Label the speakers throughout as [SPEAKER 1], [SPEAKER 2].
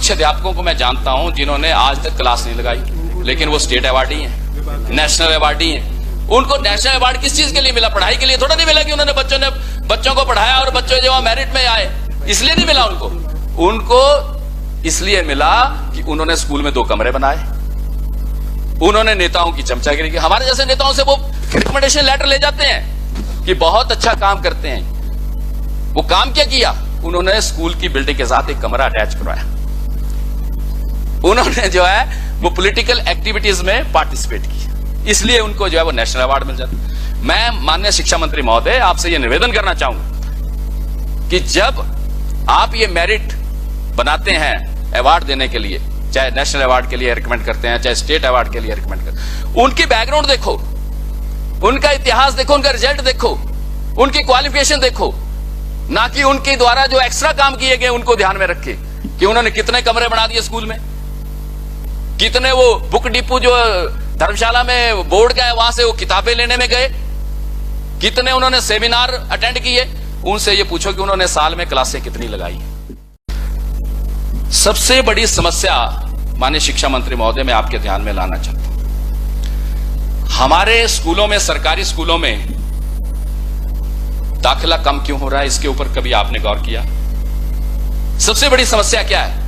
[SPEAKER 1] कुछ अध्यापकों को मैं जानता हूं जिन्होंने आज तक क्लास नहीं लगाई, लेकिन वो स्टेट अवार्डी हैं, नेशनल अवार्डी हैं। उनको नेशनल अवार्ड किस चीज के लिए मिला? पढ़ाई के लिए थोड़ा नहीं मिला कि उन्होंने बच्चों को पढ़ाया और बच्चों जो मेरिट में आए, इसलिए नहीं मिला उनको इसलिए मिला कि उन्होंने स्कूल में 2 कमरे बनाए, उन्होंने नेताओं की चमचागिरी की। हमारे जैसे नेताओं से वो रिकमेंडेशन लेटर ले जाते हैं कि बहुत अच्छा काम करते हैं। वो काम क्या किया? उन्होंने स्कूल की बिल्डिंग के साथ एक कमरा अटैच करवाया। उन्होंने जो है वो पॉलिटिकल एक्टिविटीज में पार्टिसिपेट किया, इसलिए उनको जो है वो नेशनल अवार्ड मिल जाता। मैं माननीय शिक्षा मंत्री महोदय आपसे ये निवेदन करना चाहूंगा कि जब आप ये मेरिट बनाते हैं अवार्ड देने के लिए, चाहे नेशनल अवार्ड के लिए रिकमेंड करते हैं, चाहे स्टेट अवार्ड के लिए रिकमेंड करते हैं, उनकी बैकग्राउंड देखो, उनका इतिहास देखो, उनका रिजल्ट देखो, उनकी क्वालिफिकेशन देखो, ना कि उनके द्वारा जो एक्स्ट्रा काम किए गए उनको ध्यान में रखे कि उन्होंने कितने कमरे बना दिए स्कूल में, कितने वो बुक डिपो जो धर्मशाला में बोर्ड का है वहां से वो किताबें लेने में गए, कितने उन्होंने सेमिनार अटेंड किए। उनसे ये पूछो कि उन्होंने साल में क्लासें कितनी लगाई। सबसे बड़ी समस्या माननीय शिक्षा मंत्री महोदय मैं आपके ध्यान में लाना चाहता हूं, हमारे स्कूलों में, सरकारी स्कूलों में दाखिला कम क्यों हो रहा है? इसके ऊपर कभी आपने गौर किया? सबसे बड़ी समस्या क्या है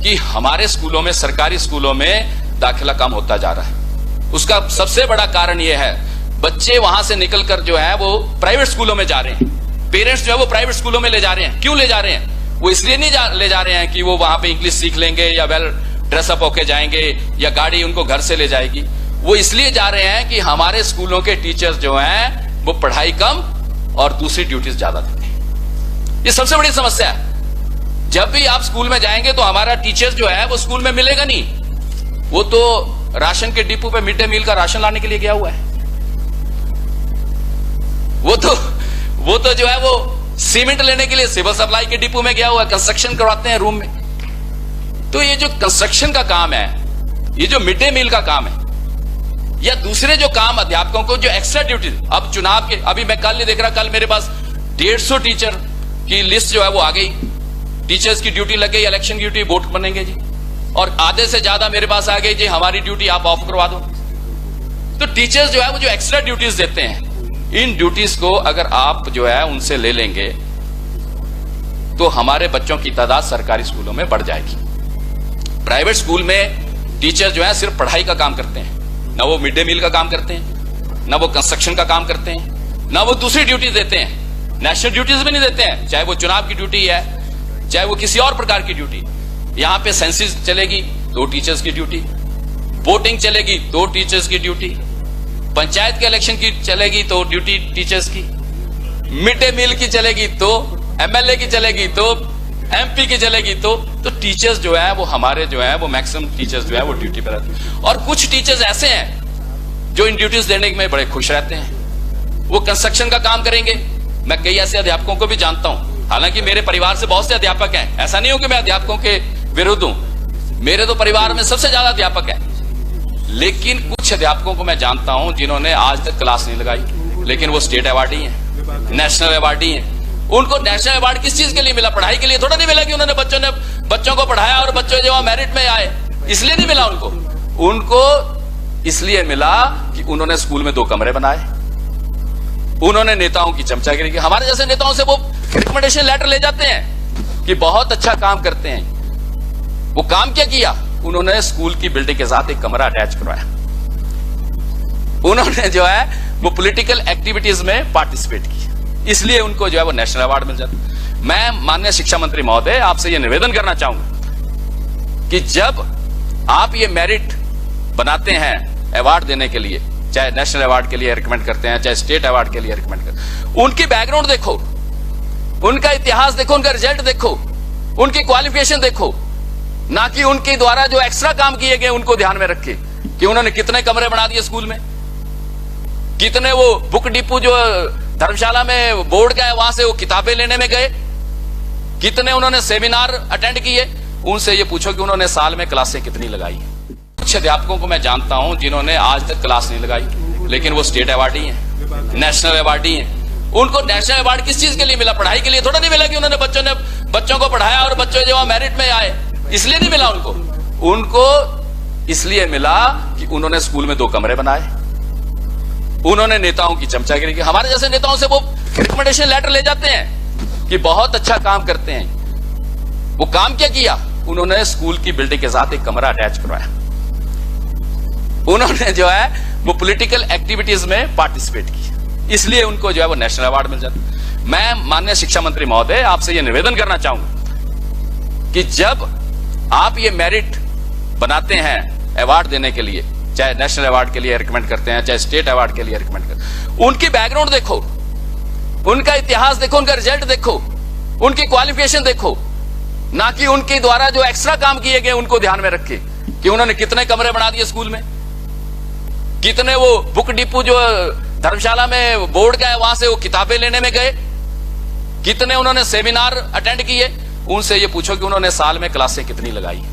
[SPEAKER 1] कि हमारे स्कूलों में, सरकारी स्कूलों में दाखिला कम होता जा रहा है। उसका सबसे बड़ा कारण यह है बच्चे वहां से निकलकर जो है वो प्राइवेट स्कूलों में जा रहे हैं। पेरेंट्स जो है वो प्राइवेट स्कूलों में ले जा रहे हैं। क्यों ले जा रहे हैं? वो इसलिए नहीं ले जा रहे हैं कि वो वहां पे इंग्लिश सीख लेंगे या वेल ड्रेसअप होके जाएंगे या गाड़ी उनको घर से ले जाएगी। वो इसलिए जा रहे हैं कि हमारे स्कूलों के टीचर्स जो हैं वो पढ़ाई कम और दूसरी ड्यूटीज ज्यादा देते हैं। ये सबसे बड़ी समस्या है। जब भी आप स्कूल में जाएंगे तो हमारा टीचर्स जो है वो स्कूल में मिलेगा नहीं, वो तो राशन के डिपो पे मिड डे मील का राशन लाने के लिए गया हुआ है। वो तो जो है वो सीमेंट लेने के लिए सिविल सप्लाई के डिपो में गया हुआ है, कंस्ट्रक्शन करवाते हैं रूम में। तो ये जो कंस्ट्रक्शन का काम है, ये जो मिड डे मील का काम है, या दूसरे जो काम अध्यापकों को जो एक्स्ट्रा ड्यूटी, अब चुनाव के, अभी मैं कल नहीं देख रहा, कल मेरे पास 150 टीचर की लिस्ट जो है वो आ गई। टीचर्स की ड्यूटी लग गई, इलेक्शन ड्यूटी, वोट बनेंगे जी, और आधे से ज्यादा मेरे पास आ गई जी हमारी ड्यूटी आप ऑफ करवा दो। तो टीचर्स जो है वो जो एक्स्ट्रा ड्यूटीज देते हैं, इन ड्यूटीज को अगर आप जो है उनसे ले लेंगे तो हमारे बच्चों की तादाद सरकारी स्कूलों में बढ़ जाएगी। प्राइवेट स्कूल में टीचर जो है सिर्फ पढ़ाई का काम करते हैं, ना वो मिड डे मील का काम करते हैं, ना वो कंस्ट्रक्शन का काम करते हैं, ना वो दूसरी ड्यूटी देते हैं, नेशनल ड्यूटीज भी नहीं देते हैं, चाहे वो चुनाव की ड्यूटी है, चाहे वो किसी और प्रकार की ड्यूटी। यहां पे सेंसिस चलेगी 2 टीचर्स की ड्यूटी, वोटिंग चलेगी 2 टीचर्स की ड्यूटी, पंचायत के इलेक्शन की चलेगी तो ड्यूटी टीचर्स की, मिड डे मील की चलेगी तो, एमएलए की चलेगी तो, एमपी की चलेगी तो टीचर्स जो है वो हमारे जो है वो मैक्सिमम टीचर्स जो है वो ड्यूटी पर रहते हैं। और कुछ टीचर्स ऐसे हैं जो इन ड्यूटीज देने में बड़े खुश रहते हैं। वो कंस्ट्रक्शन का काम करेंगे। मैं कई ऐसे अध्यापकों को भी जानता हूं, हालांकि मेरे परिवार से बहुत से अध्यापक हैं, ऐसा नहीं हो कि मैं अध्यापकों के विरुद्ध हूं, मेरे तो परिवार में सबसे ज्यादा अध्यापक है। लेकिन कुछ अध्यापकों को मैं जानता हूं जिन्होंने आज तक क्लास नहीं लगाई, लेकिन वो स्टेट अवार्डी हैं, नेशनल अवार्डी हैं। उनको नेशनल अवार्ड किस चीज के लिए मिला? पढ़ाई के लिए थोड़ा नहीं मिला कि उन्होंने बच्चों को पढ़ाया और बच्चों जो मेरिट में आए, इसलिए नहीं मिला उनको इसलिए मिला कि उन्होंने स्कूल में 2 कमरे बनाए, उन्होंने नेताओं की चमचागिरी की। हमारे जैसे नेताओं से वो रिकमेंडेशन लेटर ले जाते हैं कि बहुत अच्छा काम करते हैं। वो काम क्या किया? उन्होंने स्कूल की बिल्डिंग के साथ एक कमरा अटैच करवाया। उन्होंने जो है वो पॉलिटिकल एक्टिविटीज में पार्टिसिपेट किया, इसलिए उनको जो है वो नेशनल अवार्ड मिल जाता। मैं माननीय शिक्षा मंत्री महोदय आपसे ये निवेदन करना चाहूंगा कि जब आप ये मेरिट बनाते हैं अवार्ड देने के लिए, चाहे नेशनल अवार्ड के लिए रिकमेंड करते हैं, चाहे स्टेट अवार्ड के लिए रिकमेंड करते हैं, उनकी बैकग्राउंड देखो, उनका इतिहास देखो, उनका रिजल्ट देखो, उनकी क्वालिफिकेशन देखो, ना कि उनके द्वारा जो एक्स्ट्रा काम किए गए उनको ध्यान में रखे कि उन्होंने कितने कमरे बना दिए स्कूल में, कितने वो बुक डिपो जो धर्मशाला में बोर्ड का है वहां से वो किताबें लेने में गए, कितने उन्होंने सेमिनार अटेंड किए। उनसे ये पूछो कि उन्होंने साल में क्लासें कितनी लगाई। कुछ अध्यापकों को मैं जानता हूं जिन्होंने आज तक क्लास नहीं लगाई, लेकिन वो स्टेट अवार्डी हैं, नेशनल अवार्डी हैं। उनको नेशनल अवार्ड किस चीज के लिए मिला? पढ़ाई के लिए थोड़ा नहीं मिला कि उन्होंने बच्चों को पढ़ाया और बच्चों जो मेरिट में आए, इसलिए नहीं मिला उनको इसलिए मिला कि उन्होंने स्कूल में 2 कमरे बनाए, उन्होंने नेताओं की चमचागिरी की। हमारे जैसे नेताओं से वो रिकमेंडेशन लेटर ले जाते हैं कि बहुत अच्छा काम करते हैं। वो काम क्या किया? उन्होंने स्कूल की बिल्डिंग के साथ एक कमरा अटैच करवाया। उन्होंने जो है वो पॉलिटिकल एक्टिविटीज में पार्टिसिपेट किया, इसलिए उनको जो है वो नेशनल अवार्ड मिल जाता। मैं माननीय शिक्षा मंत्री महोदय आपसे यह निवेदन करना चाहूंगा कि जब आप ये मेरिट बनाते हैं अवार्ड देने के लिए, चाहे नेशनल अवार्ड के लिए रिकमेंड करते हैं, चाहे स्टेट अवार्ड के लिए रिकमेंड करते हैं, उनकी बैकग्राउंड देखो, उनका इतिहास देखो, उनका रिजल्ट देखो, उनकी क्वालिफिकेशन देखो, ना कि उनके द्वारा जो एक्स्ट्रा काम किए गए उनको ध्यान में रखे कि उन्होंने कितने कमरे बना दिए स्कूल में, कितने वो बुक डिपो जो धर्मशाला में बोर्ड का है वहां से वो किताबें लेने में गए, कितने उन्होंने सेमिनार अटेंड किए। उनसे ये पूछो कि उन्होंने साल में क्लासें कितनी लगाई।